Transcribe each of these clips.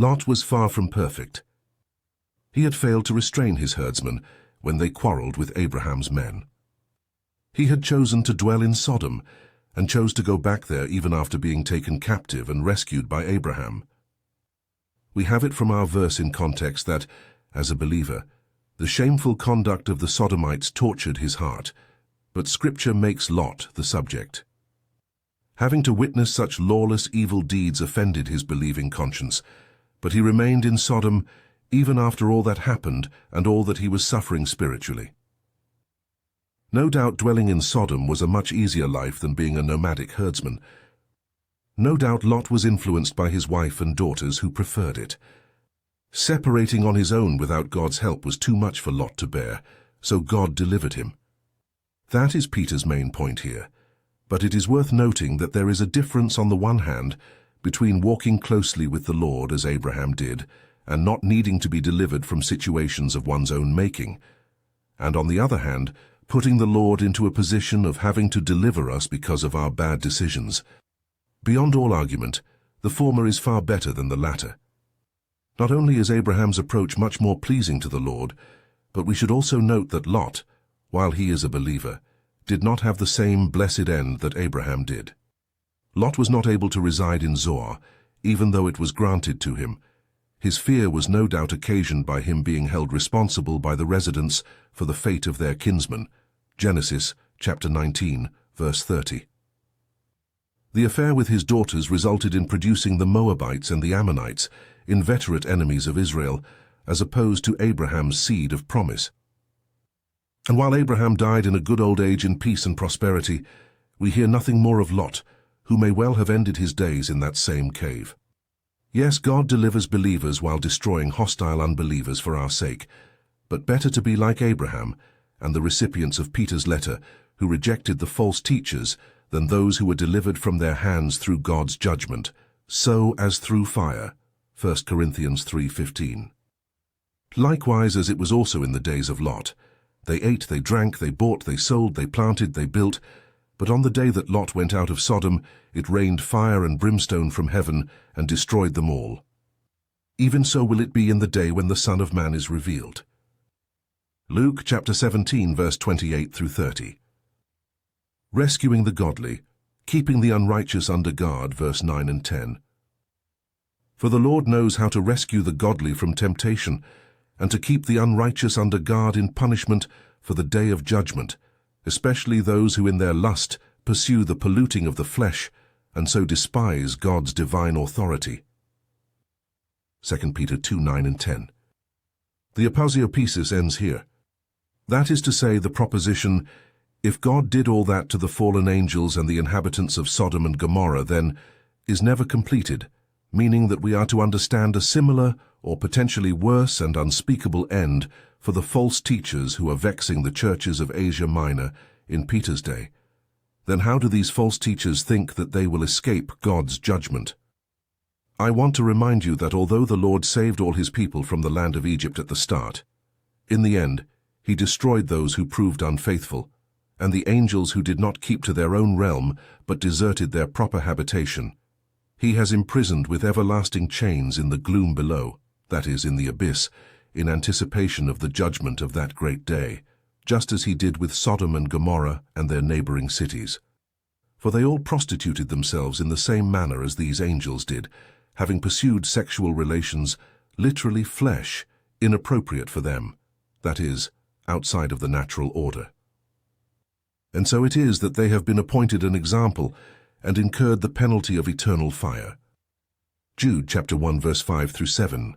Lot was far from perfect. He had failed to restrain his herdsmen when they quarreled with Abraham's men. He had chosen to dwell in Sodom and chose to go back there even after being taken captive and rescued by Abraham. We have it from our verse in context that, as a believer, the shameful conduct of the Sodomites tortured his heart, but Scripture makes Lot the subject. Having to witness such lawless evil deeds offended his believing conscience, but he remained in Sodom even after all that happened and all that he was suffering spiritually. No doubt dwelling in Sodom was a much easier life than being a nomadic herdsman. No doubt Lot was influenced by his wife and daughters who preferred it. Separating on his own without God's help was too much for Lot to bear, so God delivered him. That is Peter's main point here, but it is worth noting that there is a difference on the one hand between walking closely with the Lord as Abraham did and not needing to be delivered from situations of one's own making, and on the other hand, putting the Lord into a position of having to deliver us because of our bad decisions. Beyond all argument, the former is far better than the latter. Not only is Abraham's approach much more pleasing to the Lord, but we should also note that Lot, while he is a believer, did not have the same blessed end that Abraham did. Lot was not able to reside in Zoar, even though it was granted to him. His fear was no doubt occasioned by him being held responsible by the residents for the fate of their kinsmen. Genesis chapter 19, verse 30. The affair with his daughters resulted in producing the Moabites and the Ammonites, inveterate enemies of Israel, as opposed to Abraham's seed of promise. And while Abraham died in a good old age in peace and prosperity, we hear nothing more of Lot, who may well have ended his days in that same cave. Yes, God delivers believers while destroying hostile unbelievers for our sake, but better to be like Abraham and the recipients of Peter's letter who rejected the false teachers than those who were delivered from their hands through God's judgment, so as through fire. 1 Corinthians 3:15. Likewise as it was also in the days of Lot. They ate, they drank, they bought, they sold, they planted, they built, but on the day that Lot went out of Sodom, it rained fire and brimstone from heaven and destroyed them all. Even so will it be in the day when the Son of Man is revealed. Luke chapter 17, verse 28 through 30. Rescuing the godly, keeping the unrighteous under guard, verse 9 and 10. For the Lord knows how to rescue the godly from temptation, and to keep the unrighteous under guard in punishment for the day of judgment, especially those who in their lust pursue the polluting of the flesh, and so despise God's divine authority. 2 Peter 2, 9 and 10. The Pt.6 ends here. That is to say, the proposition, if God did all that to the fallen angels and the inhabitants of Sodom and Gomorrah, then is never completed, meaning that we are to understand a similar or potentially worse and unspeakable end for the false teachers who are vexing the churches of Asia Minor in Peter's day. Then how do these false teachers think that they will escape God's judgment? I want to remind you that although the Lord saved all his people from the land of Egypt at the start, in the end, he destroyed those who proved unfaithful, and the angels who did not keep to their own realm but deserted their proper habitation. He has imprisoned with everlasting chains in the gloom below, that is, in the abyss, in anticipation of the judgment of that great day, just as he did with Sodom and Gomorrah and their neighboring cities. For they all prostituted themselves in the same manner as these angels did, having pursued sexual relations, literally flesh, inappropriate for them, that is, outside of the natural order. And so it is that they have been appointed an example and incurred the penalty of eternal fire. Jude chapter 1 verse 5 through 7.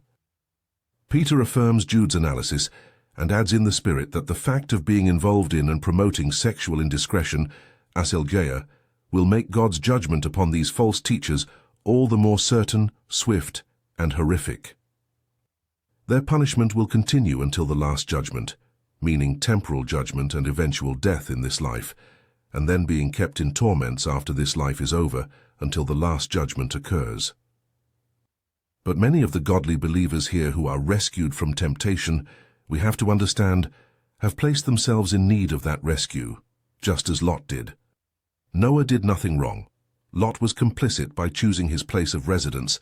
Peter affirms Jude's analysis and adds in the Spirit that the fact of being involved in and promoting sexual indiscretion, aselgeia, will make God's judgment upon these false teachers all the more certain, swift, and horrific. Their punishment will continue until the last judgment, meaning temporal judgment and eventual death in this life, and then being kept in torments after this life is over until the last judgment occurs. But many of the godly believers here who are rescued from temptation, we have to understand, have placed themselves in need of that rescue, just as Lot did. Noah did nothing wrong. Lot was complicit by choosing his place of residence,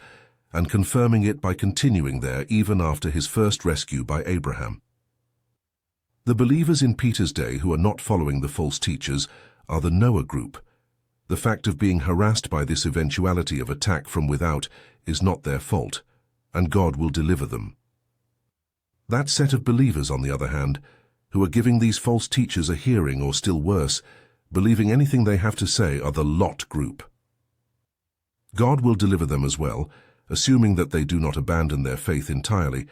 and confirming it by continuing there even after his first rescue by Abraham. The believers in Peter's day who are not following the false teachers are the Noah group. The fact of being harassed by this eventuality of attack from without is not their fault, and God will deliver them. That set of believers, on the other hand, who are giving these false teachers a hearing, or still worse, believing anything they have to say, are the Lot group. God will deliver them as well, assuming that they do not abandon their faith entirely,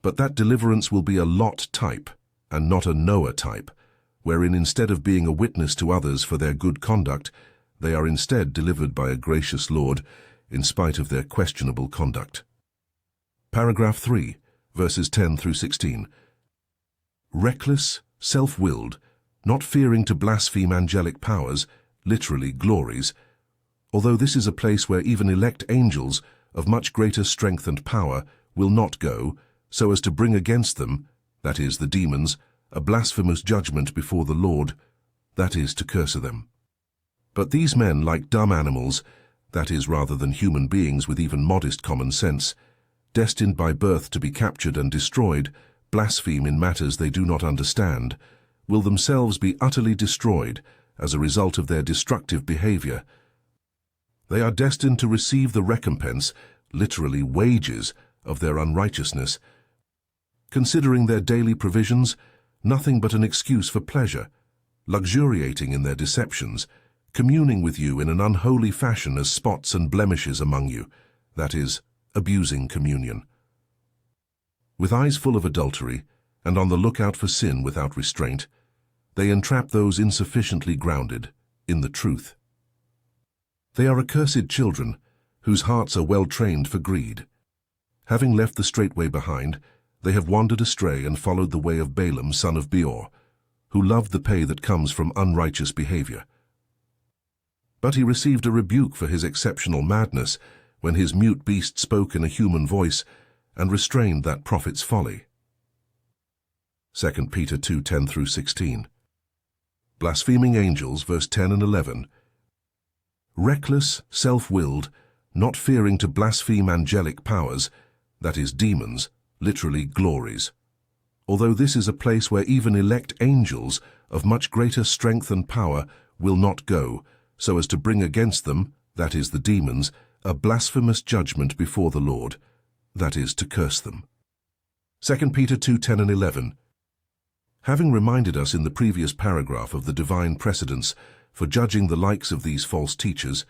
but that deliverance will be a Lot type and not a Noah type, wherein instead of being a witness to others for their good conduct, they are instead delivered by a gracious Lord in spite of their questionable conduct. Paragraph 3, verses 10 through 16. Reckless, self-willed, not fearing to blaspheme angelic powers, literally glories, although this is a place where even elect angels of much greater strength and power will not go, so as to bring against them, that is, the demons, a blasphemous judgment before the Lord, that is, to curse them. But these men, like dumb animals, that is, rather than human beings with even modest common sense, destined by birth to be captured and destroyed, blaspheme in matters they do not understand, will themselves be utterly destroyed as a result of their destructive behavior. They are destined to receive the recompense, literally wages, of their unrighteousness, considering their daily provisions nothing but an excuse for pleasure, luxuriating in their deceptions, communing with you in an unholy fashion as spots and blemishes among you, that is, abusing communion. With eyes full of adultery, and on the lookout for sin without restraint, they entrap those insufficiently grounded in the truth. They are accursed children, whose hearts are well trained for greed. Having left the straight way behind, they have wandered astray and followed the way of Balaam, son of Beor, who loved the pay that comes from unrighteous behavior. But he received a rebuke for his exceptional madness when his mute beast spoke in a human voice and restrained that prophet's folly. 2 Peter 2:10 through 16. Blaspheming angels, verse 10 and 11. Reckless, self-willed, not fearing to blaspheme angelic powers, that is, demons, literally glories. Although this is a place where even elect angels of much greater strength and power will not go, so as to bring against them, that is, the demons, a blasphemous judgment before the Lord, that is, to curse them. 2 Peter 2:10 and 11. Having reminded us in the previous paragraph of the divine precedence for judging the likes of these false teachers,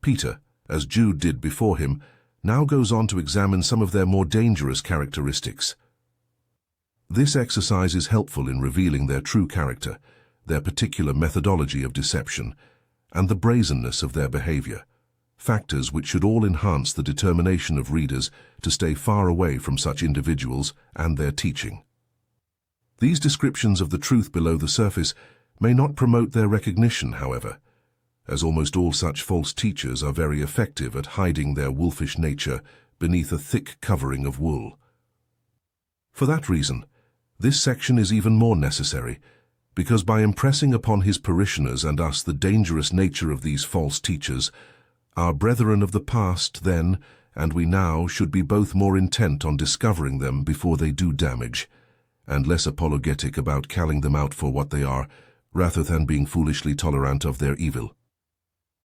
Peter, as Jude did before him, now goes on to examine some of their more dangerous characteristics. This exercise is helpful in revealing their true character, their particular methodology of deception, and the brazenness of their behavior, factors which should all enhance the determination of readers to stay far away from such individuals and their teaching. These descriptions of the truth below the surface may not promote their recognition, however, as almost all such false teachers are very effective at hiding their wolfish nature beneath a thick covering of wool. For that reason, this section is even more necessary, because by impressing upon his parishioners and us the dangerous nature of these false teachers, our brethren of the past then and we now should be both more intent on discovering them before they do damage, and less apologetic about calling them out for what they are, rather than being foolishly tolerant of their evil.